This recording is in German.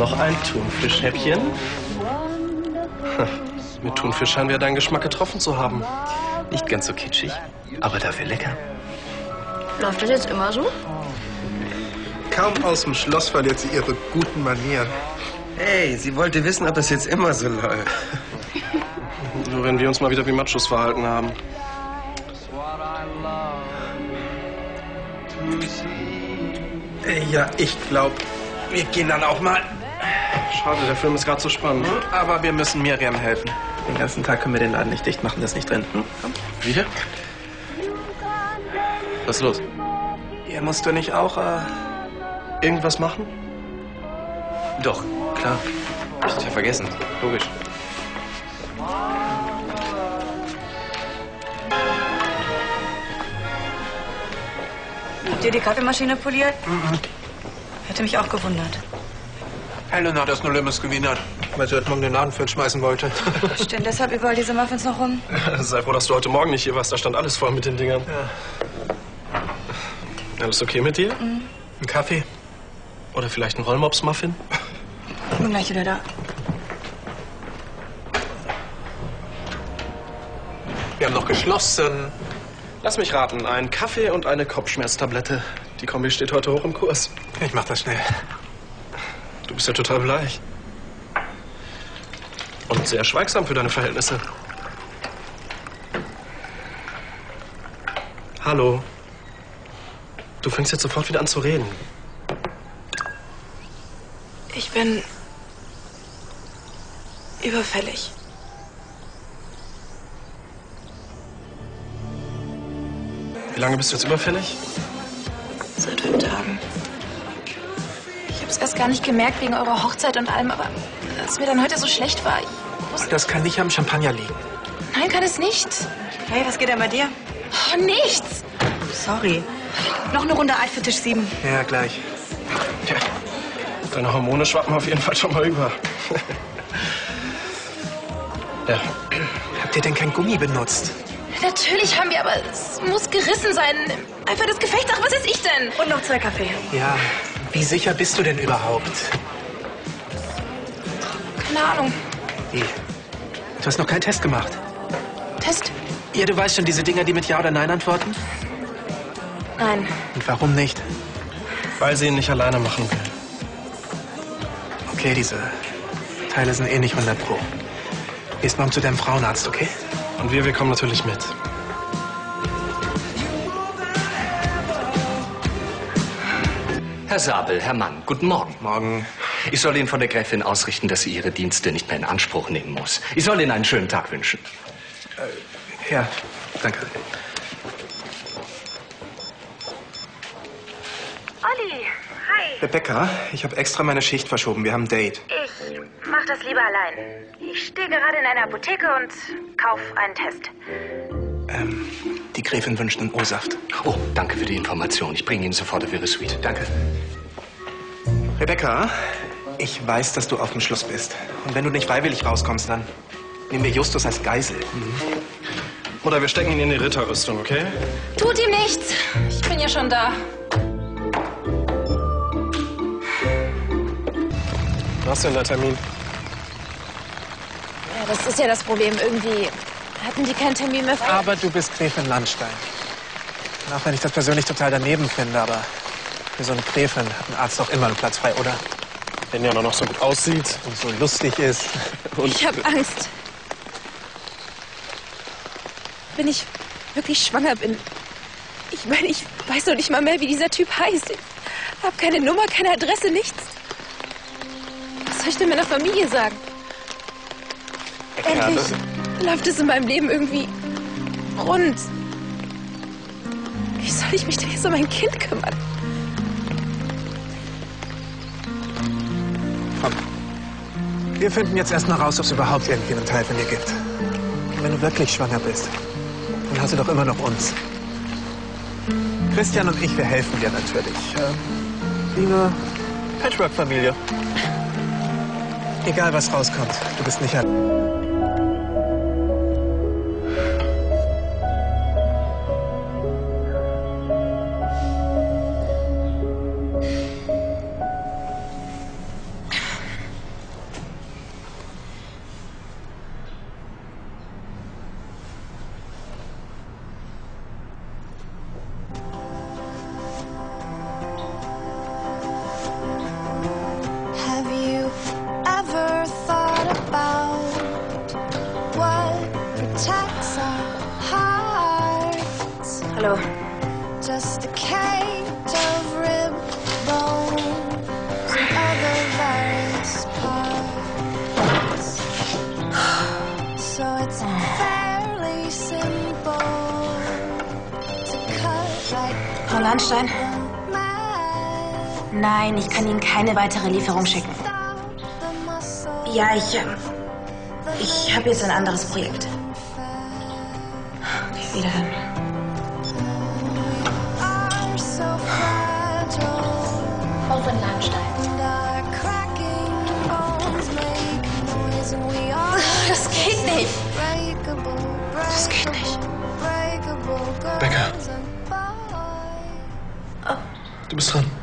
Noch ein Thunfischhäppchen. Mit Thunfisch scheinen wir deinen Geschmack getroffen zu haben. Nicht ganz so kitschig, aber dafür lecker. Läuft das jetzt immer so? Kaum aus dem Schloss verliert sie ihre guten Manieren. Hey, sie wollte wissen, ob das jetzt immer so läuft. Nur wenn wir uns mal wieder wie Machos verhalten haben. Ja, ich glaube, wir gehen dann auch mal. Schade, der Film ist gerade so spannend. Aber wir müssen Miriam helfen. Den ganzen Tag können wir den Laden nicht dicht machen, das ist nicht drin. Komm. Wir? Was ist los? Ihr musst du nicht auch Irgendwas machen? Doch, klar. Ich hab's ja vergessen. Logisch. Habt ihr die Kaffeemaschine poliert? Hätte mich auch gewundert. Helen hat das nur Limits gewienert, weil sie heute Morgen den Laden schmeißen wollte. Stehen deshalb überall diese Muffins noch rum? Sei froh, dass du heute Morgen nicht hier warst. Da stand alles voll mit den Dingern. Ja. Alles okay mit dir? Ein Kaffee? Oder vielleicht ein Rollmops-Muffin? Ich bin gleich wieder da. Wir haben noch geschlossen. Lass mich raten, ein Kaffee und eine Kopfschmerztablette. Die Kombi steht heute hoch im Kurs. Ich mach das schnell. Du bist ja total bleich. Und sehr schweigsam für deine Verhältnisse. Hallo. Du fängst jetzt sofort wieder an zu reden. Ich bin überfällig. Wie lange bist du jetzt überfällig? Seit 5 Tagen. Ich hab's erst gar nicht gemerkt wegen eurer Hochzeit und allem, aber als mir dann heute so schlecht war, ich wusste... Das kann nicht am Champagner liegen. Nein, kann es nicht. Hey, was geht denn bei dir? Oh, nichts. Sorry. Noch eine Runde Alt für Tisch 7. Ja, gleich. Ja. Deine Hormone schwappen auf jeden Fall schon mal über. Ja. Habt ihr denn kein Gummi benutzt? Natürlich haben wir, aber es muss gerissen sein. Einfach das Gefecht, ach, was ist ich denn? Und noch 2 Kaffee. Ja, wie sicher bist du denn überhaupt? Keine Ahnung. Wie? Du hast noch keinen Test gemacht. Test? Ja, du weißt schon, diese Dinger, die mit Ja oder Nein antworten? Nein. Und warum nicht? Weil sie ihn nicht alleine machen will. Okay, diese Teile sind eh nicht 100 Pro. Gehst morgen zu deinem Frauenarzt, okay? Und wir kommen natürlich mit. Herr Sabel, Herr Mann, guten Morgen. Morgen. Ich soll Ihnen von der Gräfin ausrichten, dass sie ihre Dienste nicht mehr in Anspruch nehmen muss. Ich soll Ihnen einen schönen Tag wünschen. Ja, danke. Olli, hi. Rebecca, ich habe extra meine Schicht verschoben. Wir haben ein Date. Ich mach das lieber allein. Ich stehe gerade in einer Apotheke und kauf einen Test. Die Gräfin wünscht einen O-Saft. Oh, danke für die Information. Ich bringe Ihnen sofort auf Ihre Suite. Danke. Rebecca, ich weiß, dass du auf dem Schluss bist. Und wenn du nicht freiwillig rauskommst, dann nehmen wir Justus als Geisel. Oder wir stecken ihn in die Ritterrüstung, okay? Tut ihm nichts. Ich bin ja schon da. Was denn der Termin? Ja, das ist ja das Problem. Irgendwie hatten die keinen Termin mehr frei. Aber du bist Gräfin Landstein. Und auch wenn ich das persönlich total daneben finde, aber für so eine Gräfin hat ein Arzt doch immer einen Platz frei, oder? Wenn er noch so gut aussieht. Und so lustig ist. Und Ich habe Angst. Wenn ich wirklich schwanger bin. Ich meine, ich weiß noch nicht mal mehr, wie dieser Typ heißt. Ich habe keine Nummer, keine Adresse, nichts. Was soll ich denn meiner Familie sagen? Endlich läuft es in meinem Leben irgendwie rund. Wie soll ich mich denn jetzt um mein Kind kümmern? Komm. Wir finden jetzt erst mal raus, ob es überhaupt irgendwie einen Teil von dir gibt. Und wenn du wirklich schwanger bist, dann hast du doch immer noch uns. Christian und ich, wir helfen dir natürlich. Wie eine Patchwork-Familie. Egal, was rauskommt, du bist nicht allein. Hallo. Just a cage of rib bones and other various parts. So it's fairly simple to cut right. Frau Lahnstein? Nein, ich kann Ihnen keine weitere Lieferung schicken. Ja, ich habe jetzt ein anderes Projekt. Okay, wiederhören. Frau von Lahnstein. Das geht nicht. Das geht nicht. Becker. Oh. Du bist dran.